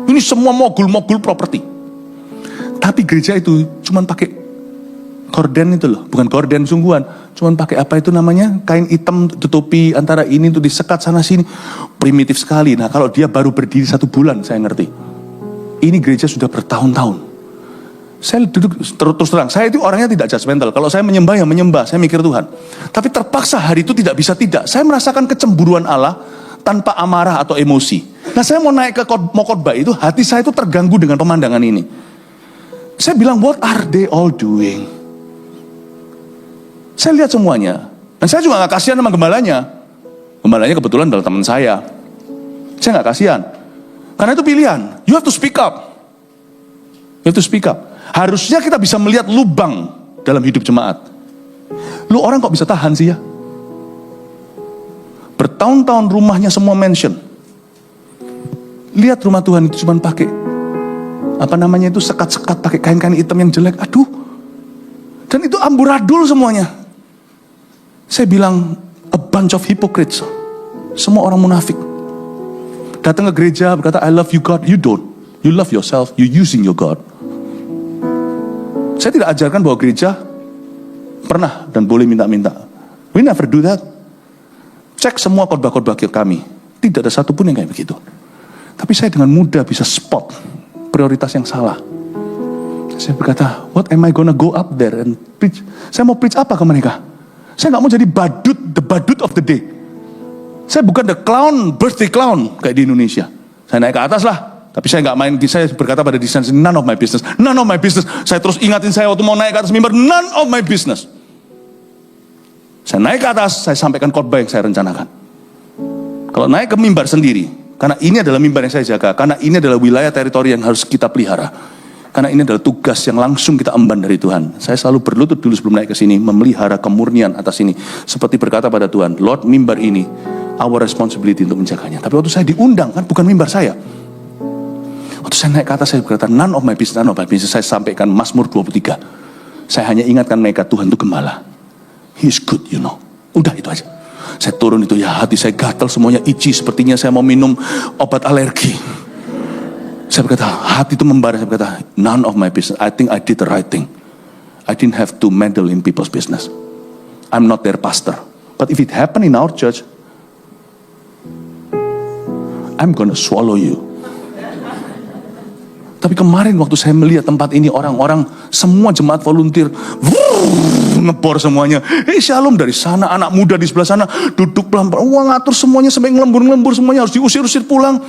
Ini semua mogul-mogul properti. Tapi gereja itu cuman pakai gorden itu loh, bukan gorden sungguhan. Cuman pakai apa itu namanya, kain hitam tutupi antara ini untuk disekat sana sini. Primitif sekali. Nah kalau dia baru berdiri 1 bulan, saya ngerti. Ini gereja sudah bertahun-tahun. Saya duduk terus terang, saya itu orangnya tidak judgmental. Kalau saya menyembah ya menyembah, saya mikir Tuhan. Tapi terpaksa hari itu tidak bisa tidak. Saya merasakan kecemburuan Allah tanpa amarah atau emosi. Nah saya mau naik ke khotbah itu, hati saya itu terganggu dengan pemandangan ini. Saya bilang, what are they all doing? Saya lihat semuanya. Dan saya juga gak kasihan sama gembalanya. Gembalanya kebetulan adalah teman saya. Saya gak kasihan. Karena itu pilihan. You have to speak up. You have to speak up. Harusnya kita bisa melihat lubang dalam hidup jemaat. Lu orang kok bisa tahan sih ya? Bertahun-tahun rumahnya semua mansion. Lihat rumah Tuhan itu cuma pakai apa namanya itu, sekat-sekat pakai kain-kain hitam yang jelek. Aduh. Dan itu amburadul semuanya. Saya bilang, a bunch of hypocrites. Semua orang munafik. Datang ke gereja berkata, I love you God. You don't. You love yourself. You using your God. Saya tidak ajarkan bahwa gereja pernah dan boleh minta-minta. We never do that. Cek semua khotbah-khotbah kami. Tidak ada satupun yang kayak begitu. Tapi saya dengan mudah bisa spot prioritas yang salah. Saya berkata, what am I gonna go up there and preach? Saya mau preach apa ke mereka? Saya gak mau jadi badut, the badut of the day. Saya bukan the clown, birthday clown kayak di Indonesia. Saya naik ke atas lah. Tapi saya gak main, saya berkata pada desain, none of my business. None of my business. Saya terus ingatin saya waktu mau naik ke atas mimbar, none of my business. Saya naik ke atas, saya sampaikan khotbah yang saya rencanakan. Kalau naik ke mimbar sendiri, karena ini adalah mimbar yang saya jaga, karena ini adalah wilayah teritori yang harus kita pelihara, karena ini adalah tugas yang langsung kita emban dari Tuhan. Saya selalu berlutut dulu sebelum naik ke sini, memelihara kemurnian atas ini. Seperti berkata pada Tuhan, Lord, mimbar ini, our responsibility untuk menjaganya. Tapi waktu saya diundang, kan bukan mimbar saya. Waktu saya naik ke atas, saya berkata, none of my business, none of my business. Saya sampaikan Mazmur 23. Saya hanya ingatkan mereka, Tuhan itu gembala. He is good, you know. Udah itu aja. Saya turun itu, ya hati saya gatal, semuanya itchy. Sepertinya saya mau minum obat alergi. Saya berkata, hati itu membara. Saya berkata, none of my business. I think I did the right thing. I didn't have to meddle in people's business. I'm not their pastor. But if it happened in our church, I'm gonna swallow you. Tapi kemarin waktu saya melihat tempat ini, orang-orang semua jemaat volunteer ngebor semuanya. Shalom dari sana, anak muda di sebelah sana duduk pelan-pelan, ngatur semuanya sampai ngelembur-ngelembur, semuanya harus diusir-usir pulang.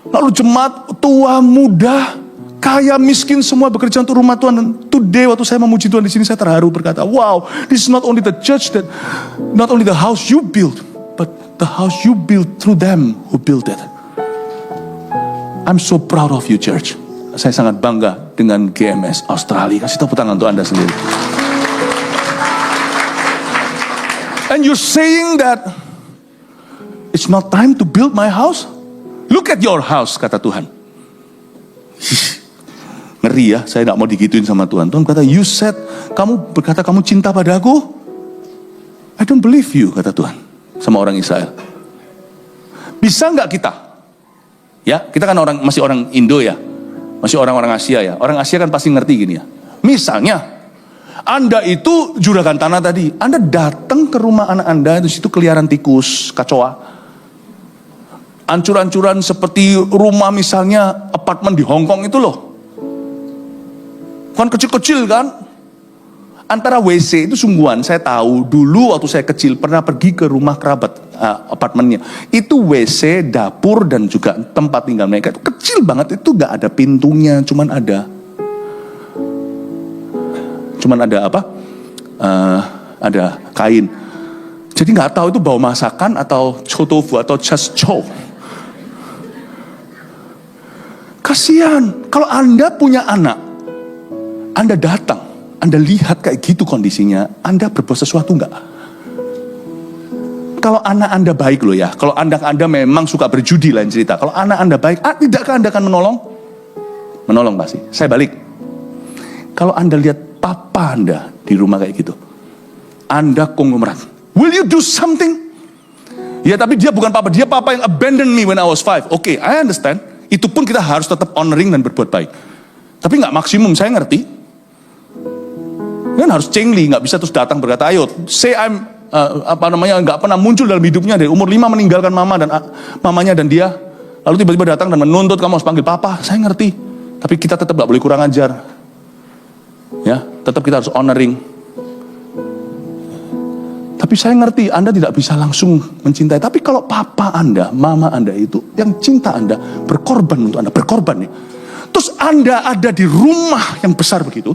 Lalu jemaat tua, muda, kaya, miskin, semua bekerja untuk rumah Tuhan. Dan today waktu saya memuji Tuhan di sini, saya terharu berkata, wow, this is not only the church that, not only the house you build, but the house you build through them who built it. I'm so proud of you, church. Saya sangat bangga dengan GMS Australia. Kasih tepuk tangan untuk Anda sendiri. And you're saying that it's not time to build my house? Look at your house, kata Tuhan. Ngeri ya, saya gak mau digituin sama Tuhan. Tuhan kata, you said, kamu berkata kamu cinta padaku. I don't believe you, kata Tuhan. Sama orang Israel. Bisa gak kita? Ya, kita kan masih orang Indo ya. Masih orang-orang Asia ya. Orang Asia kan pasti ngerti gini ya. Misalnya, Anda itu juragan tanah tadi. Anda datang ke rumah anak Anda, di situ keliaran tikus, kacoa. Ancur-ancuran seperti rumah misalnya apartemen di Hong Kong itu loh. Kan kecil-kecil kan. Antara WC itu sungguhan, saya tahu dulu waktu saya kecil pernah pergi ke rumah kerabat apartemennya. Itu WC, dapur dan juga tempat tinggal mereka itu kecil banget, itu gak ada pintunya, cuman ada apa? Ada kain. Jadi gak tahu itu bau masakan atau chotofu atau just chow. Kasihan, kalau Anda punya anak, Anda datang, Anda lihat kayak gitu kondisinya, Anda berbuat sesuatu enggak? Kalau anak Anda baik loh ya, kalau anak Anda memang suka berjudi lain cerita. Kalau anak Anda baik, tidakkah Anda akan menolong? Menolong pasti. Saya balik. Kalau Anda lihat papa Anda di rumah kayak gitu, Anda konglomerat. Will you do something? Ya tapi dia bukan papa, dia papa yang abandon me when I was 5. Oke, I understand. Itu pun kita harus tetap honoring dan berbuat baik. Tapi nggak maksimum, saya ngerti. Kan harus cengli, nggak bisa terus datang berkata, ayo, say I'm nggak pernah muncul dalam hidupnya dari umur 5 meninggalkan mamanya dan dia, lalu tiba-tiba datang dan menuntut kamu harus panggil papa. Saya ngerti, tapi kita tetap nggak boleh kurang ajar, ya, tetap kita harus honoring. Tapi saya ngerti, Anda tidak bisa langsung mencintai. Tapi kalau papa Anda, mama Anda itu yang cinta Anda, berkorban untuk Anda, berkorban ya. Terus Anda ada di rumah yang besar begitu.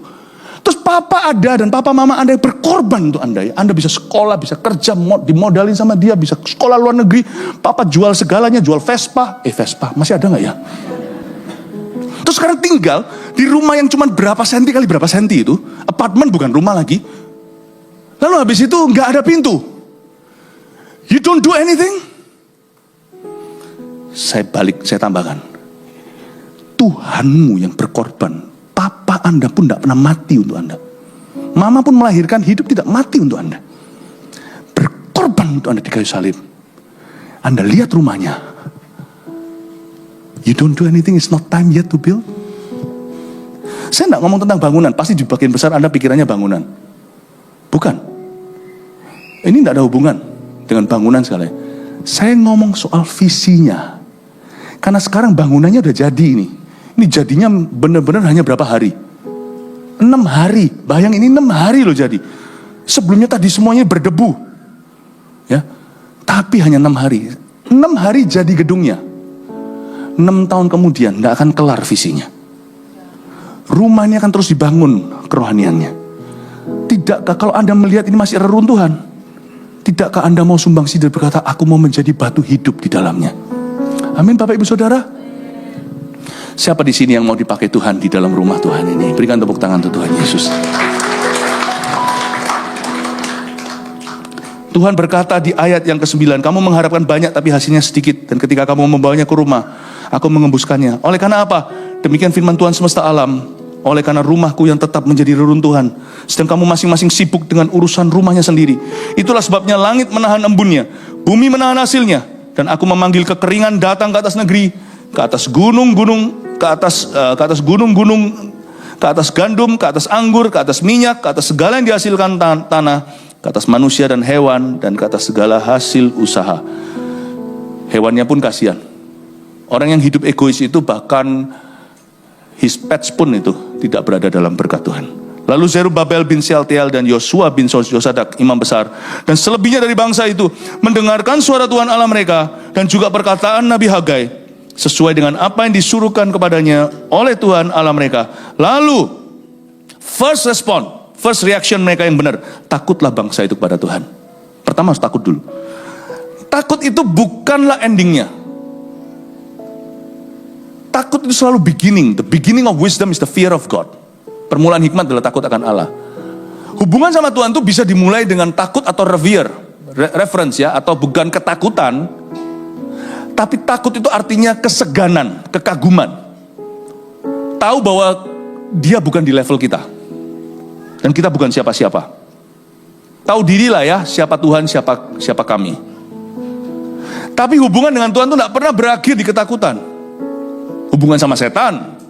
Terus papa ada dan papa mama Anda yang berkorban untuk Anda ya. Anda bisa sekolah, bisa kerja, dimodalin sama dia, bisa sekolah luar negeri. Papa jual segalanya, jual Vespa. Vespa, masih ada gak ya? Terus sekarang tinggal di rumah yang cuma berapa senti kali berapa senti itu. Apartemen bukan rumah lagi. Lalu habis itu gak ada pintu. You don't do anything. Saya tambahkan. Tuhanmu yang berkorban. Papa Anda pun tidak pernah mati untuk Anda. Mama pun melahirkan, hidup tidak mati untuk Anda. Untuk Anda di kayu salib. Anda lihat rumahnya. You don't do anything, it's not time yet to build. Saya tidak ngomong tentang bangunan, pasti di bagian besar Anda pikirannya bangunan. Bukan. Ini tidak ada hubungan dengan bangunan sekali. Saya ngomong soal visinya. Karena sekarang bangunannya udah jadi ini. Ini jadinya benar-benar hanya berapa hari? 6 hari. Bayang ini 6 hari loh jadi. Sebelumnya tadi semuanya berdebu. Ya. Tapi hanya 6 hari. 6 hari jadi gedungnya. 6 tahun kemudian tidak akan kelar visinya. Rumah ini akan terus dibangun kerohaniannya. Tidakkah kalau Anda melihat ini masih reruntuhan, tidakkah Anda mau sumbangsi dan berkata, aku mau menjadi batu hidup di dalamnya? Amin Bapak Ibu Saudara. Siapa di sini yang mau dipakai Tuhan di dalam rumah Tuhan ini? Berikan tepuk tangan untuk Tuhan Yesus. Tuhan berkata di ayat yang ke-9, kamu mengharapkan banyak tapi hasilnya sedikit. Dan ketika kamu membawanya ke rumah, aku mengembuskannya. Oleh karena apa? Demikian firman Tuhan semesta alam. Oleh karena rumahku yang tetap menjadi reruntuhan, sedang kamu masing-masing sibuk dengan urusan rumahnya sendiri. Itulah sebabnya langit menahan embunnya, bumi menahan hasilnya. Dan aku memanggil kekeringan datang ke atas negeri, ke atas gunung-gunung, ke atas gunung-gunung, ke atas gandum, ke atas anggur, ke atas minyak, ke atas segala yang dihasilkan tanah, ke atas manusia dan hewan, dan ke atas segala hasil usaha. Hewannya pun kasihan. Orang yang hidup egois itu bahkan his pets pun itu tidak berada dalam berkat Tuhan. Lalu Zerubabel bin Shealtiel dan Yosua bin Yosadak imam besar dan selebihnya dari bangsa itu mendengarkan suara Tuhan Allah mereka dan juga perkataan Nabi Hagai sesuai dengan apa yang disuruhkan kepadanya oleh Tuhan Allah mereka. Lalu first reaction mereka yang benar, takutlah bangsa itu kepada Tuhan. Pertama harus takut dulu. Takut itu bukanlah endingnya. Takut itu selalu beginning. The beginning of wisdom is the fear of God. Permulaan hikmat adalah takut akan Allah. Hubungan sama Tuhan itu bisa dimulai dengan takut atau reverence ya, atau bukan ketakutan. Tapi takut itu artinya keseganan, kekaguman. Tahu bahwa dia bukan di level kita. Dan kita bukan siapa-siapa. Tahu dirilah ya, siapa Tuhan, siapa kami. Tapi hubungan dengan Tuhan itu tidak pernah berakhir di ketakutan. Hubungan sama setan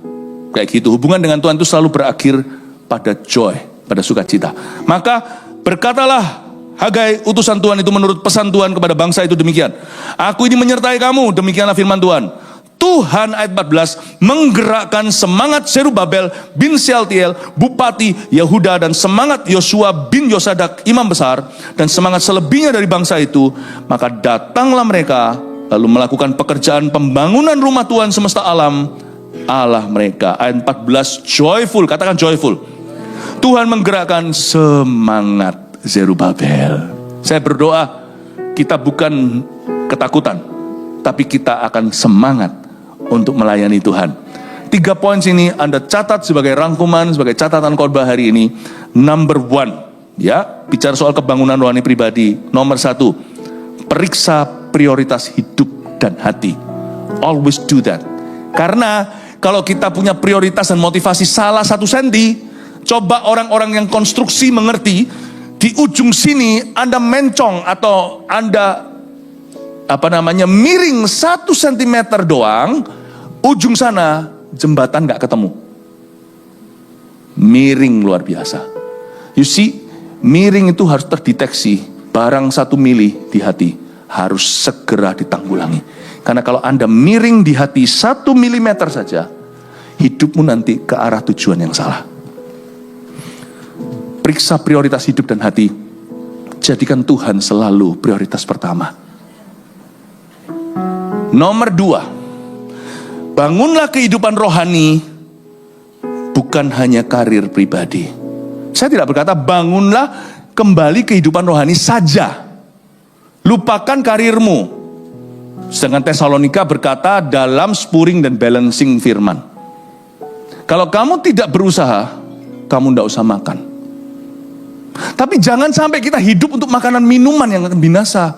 kayak gitu. Hubungan dengan Tuhan itu selalu berakhir pada joy, pada sukacita. Maka berkatalah Hagai utusan Tuhan itu menurut pesan Tuhan kepada bangsa itu demikian. Aku ini menyertai kamu, demikianlah firman Tuhan. Tuhan ayat 14 menggerakkan semangat Zerubabel bin Shealtiel bupati Yehuda dan semangat Yosua bin Yosadak imam besar dan semangat selebihnya dari bangsa itu. Maka datanglah mereka lalu melakukan pekerjaan pembangunan rumah Tuhan semesta alam Allah mereka. Ayat 14 joyful, katakan joyful. Tuhan menggerakkan semangat Zerubabel. Saya berdoa kita bukan ketakutan, tapi kita akan semangat untuk melayani Tuhan. 3 poin sini Anda catat sebagai rangkuman, sebagai catatan khotbah hari ini. Number 1, ya, bicara soal kebangunan rohani pribadi. Nomor 1, periksa prioritas hidup dan hati. Always do that. Karena kalau kita punya prioritas dan motivasi salah 1 senti, coba orang-orang yang konstruksi mengerti, di ujung sini Anda mencong atau Anda miring 1 sentimeter doang, ujung sana jembatan gak ketemu. Miring luar biasa. You see, miring itu harus terdeteksi. Barang 1 mili di hati harus segera ditanggulangi. Karena kalau Anda miring di hati 1 milimeter saja, hidupmu nanti ke arah tujuan yang salah. Periksa prioritas hidup dan hati. Jadikan Tuhan selalu prioritas pertama. Nomor 2, bangunlah kehidupan rohani, bukan hanya karir pribadi. Saya tidak berkata bangunlah kembali kehidupan rohani saja, lupakan karirmu. Sedangkan Tesalonika berkata dalam spuring dan balancing firman. Kalau kamu tidak berusaha, kamu tidak usah makan. Tapi jangan sampai kita hidup untuk makanan minuman yang akan binasa.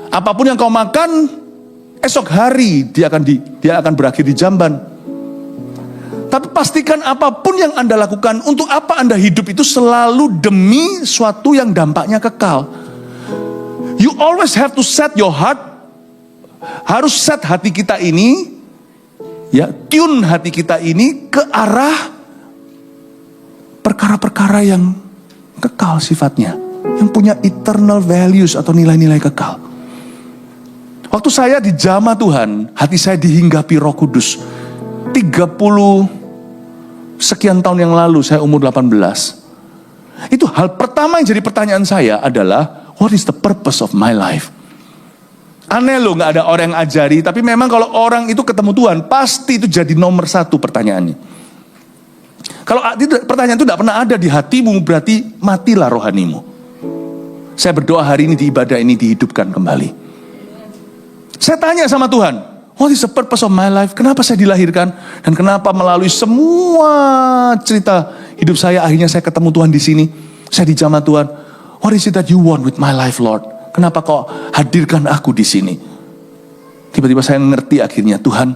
Apapun yang kau makan, esok hari dia akan berakhir di jamban. Tapi pastikan apapun yang Anda lakukan, untuk apa Anda hidup itu selalu demi suatu yang dampaknya kekal. You always have to set your heart, harus set hati kita ini, ya, tune hati kita ini ke arah perkara-perkara yang kekal sifatnya, yang punya eternal values atau nilai-nilai kekal. Waktu saya dijamah Tuhan, hati saya dihinggapi Roh Kudus. 30 sekian tahun yang lalu, saya umur 18. Itu hal pertama yang jadi pertanyaan saya adalah, what is the purpose of my life? Aneh loh, gak ada orang yang ajari, tapi memang kalau orang itu ketemu Tuhan, pasti itu jadi nomor satu pertanyaannya. Kalau pertanyaan itu tidak pernah ada di hatimu, berarti matilah rohanimu. Saya berdoa hari ini di ibadah ini dihidupkan kembali. Saya tanya sama Tuhan, what is the purpose of my life? Kenapa saya dilahirkan? Dan kenapa melalui semua cerita hidup saya, akhirnya saya ketemu Tuhan di sini. Saya dijamah Tuhan. What is it that you want with my life, Lord? Kenapa kau hadirkan aku di sini? Tiba-tiba saya ngerti akhirnya, Tuhan,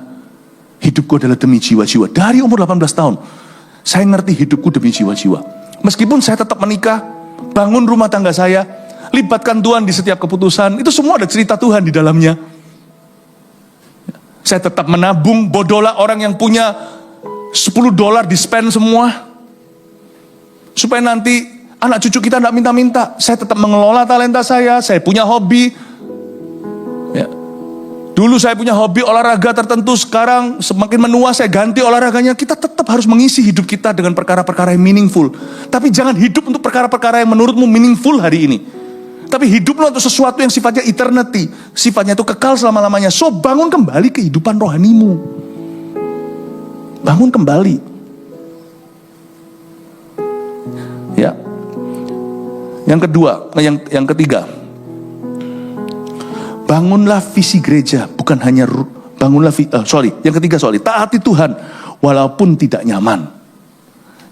hidupku adalah demi jiwa-jiwa. Dari umur 18 tahun, saya ngerti hidupku demi jiwa-jiwa. Meskipun saya tetap menikah, bangun rumah tangga saya, libatkan Tuhan di setiap keputusan, itu semua ada cerita Tuhan di dalamnya. Saya tetap menabung, bodohlah orang yang punya $10 di-spend semua. Supaya nanti anak cucu kita tidak minta-minta. Saya tetap mengelola talenta saya punya hobi. Ya. Dulu saya punya hobi olahraga tertentu, sekarang semakin menua saya ganti olahraganya. Kita tetap harus mengisi hidup kita dengan perkara-perkara yang meaningful. Tapi jangan hidup untuk perkara-perkara yang menurutmu meaningful hari ini. Tapi hiduplah untuk sesuatu yang sifatnya eternity, sifatnya itu kekal selama-lamanya. So, bangun kembali kehidupan rohanimu. Bangun kembali. Ya. Yang kedua, yang ketiga. Bangunlah visi gereja, bukan hanya yang ketiga, taati Tuhan walaupun tidak nyaman.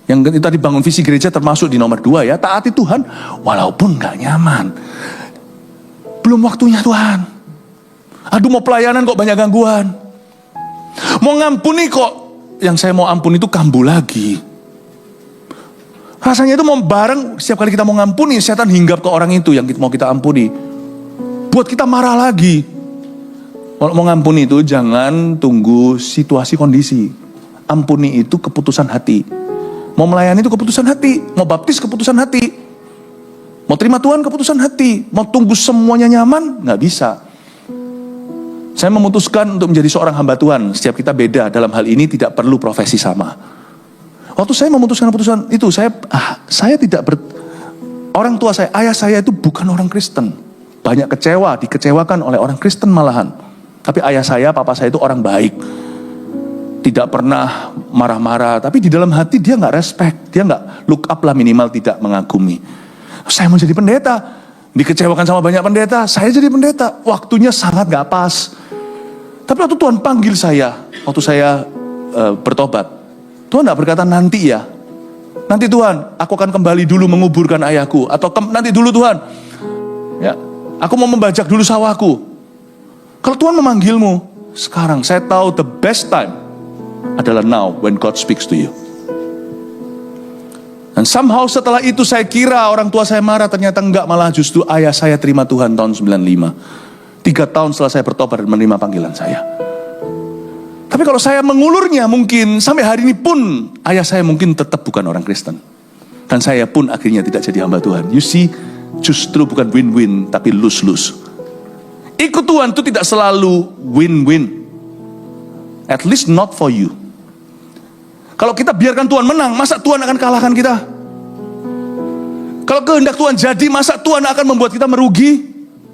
Yang tadi bangun visi gereja termasuk di nomor 2 ya, taati Tuhan walaupun gak nyaman. Belum waktunya Tuhan. Aduh, mau pelayanan kok banyak gangguan. Mau ngampuni kok, yang saya mau ampuni itu kambuh lagi. Rasanya itu mau bareng, setiap kali kita mau ngampuni, setan hinggap ke orang itu yang mau kita ampuni. Buat kita marah lagi. Kalau mau ngampuni itu jangan tunggu situasi kondisi. Ampuni itu keputusan hati. Mau melayani itu keputusan hati. Mau baptis keputusan hati. Mau terima Tuhan keputusan hati. Mau tunggu semuanya nyaman, gak bisa. Saya memutuskan untuk menjadi seorang hamba Tuhan. Setiap kita beda dalam hal ini, tidak perlu profesi sama. Waktu saya memutuskan keputusan itu, saya tidak orang tua saya, ayah saya itu bukan orang Kristen. Banyak dikecewakan oleh orang Kristen malahan. Tapi ayah saya, papa saya itu orang baik. Tidak pernah marah-marah, tapi di dalam hati dia gak respect, dia gak look up lah, minimal tidak mengagumi. Saya mau jadi pendeta, dikecewakan sama banyak pendeta, saya jadi pendeta, waktunya sangat gak pas. Tapi waktu Tuhan panggil saya, waktu saya bertobat, Tuhan gak berkata nanti ya, nanti Tuhan, aku akan kembali dulu menguburkan ayahku, atau nanti dulu Tuhan, ya, aku mau membajak dulu sawahku. Kalau Tuhan memanggilmu, sekarang saya tahu the best time adalah now when God speaks to you. Dan somehow setelah itu saya kira orang tua saya marah, ternyata enggak, malah justru ayah saya terima Tuhan tahun 95. 3 tahun setelah saya bertobat dan menerima panggilan saya. Tapi kalau saya mengulurnya, mungkin sampai hari ini pun ayah saya mungkin tetap bukan orang Kristen. Dan saya pun akhirnya tidak jadi hamba Tuhan. You see, justru bukan win-win, tapi lose-lose. Ikut Tuhan itu tidak selalu win-win. At least not for you. Kalau kita biarkan Tuhan menang, masa Tuhan akan kalahkan kita? Kalau kehendak Tuhan jadi, masa Tuhan akan membuat kita merugi?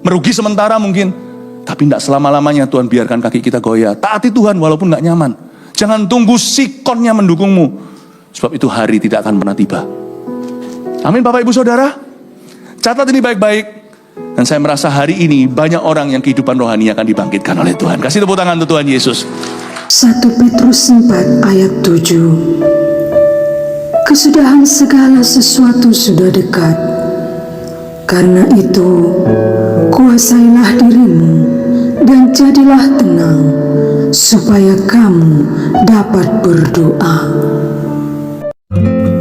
Merugi sementara mungkin, tapi tidak selama-lamanya Tuhan biarkan kaki kita goyah. Taati Tuhan walaupun tidak nyaman. Jangan tunggu sikonnya mendukungmu, sebab itu hari tidak akan pernah tiba. Amin Bapak Ibu Saudara. Catat ini baik-baik. Dan saya merasa hari ini banyak orang yang kehidupan rohani akan dibangkitkan oleh Tuhan. Kasih tepuk tangan untuk Tuhan Yesus. 1 Petrus 4 ayat 7. Kesudahan segala sesuatu sudah dekat. Karena itu, kuasailah dirimu dan jadilah tenang, supaya kamu dapat berdoa.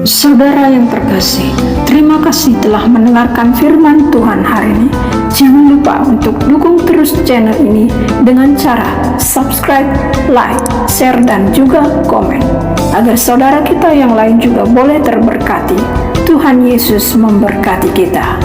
Saudara yang terkasih, terima kasih telah mendengarkan firman Tuhan hari ini. Jangan lupa untuk dukung terus channel ini dengan cara subscribe, like, share, dan juga komen, agar saudara kita yang lain juga boleh terberkati. Tuhan Yesus memberkati kita.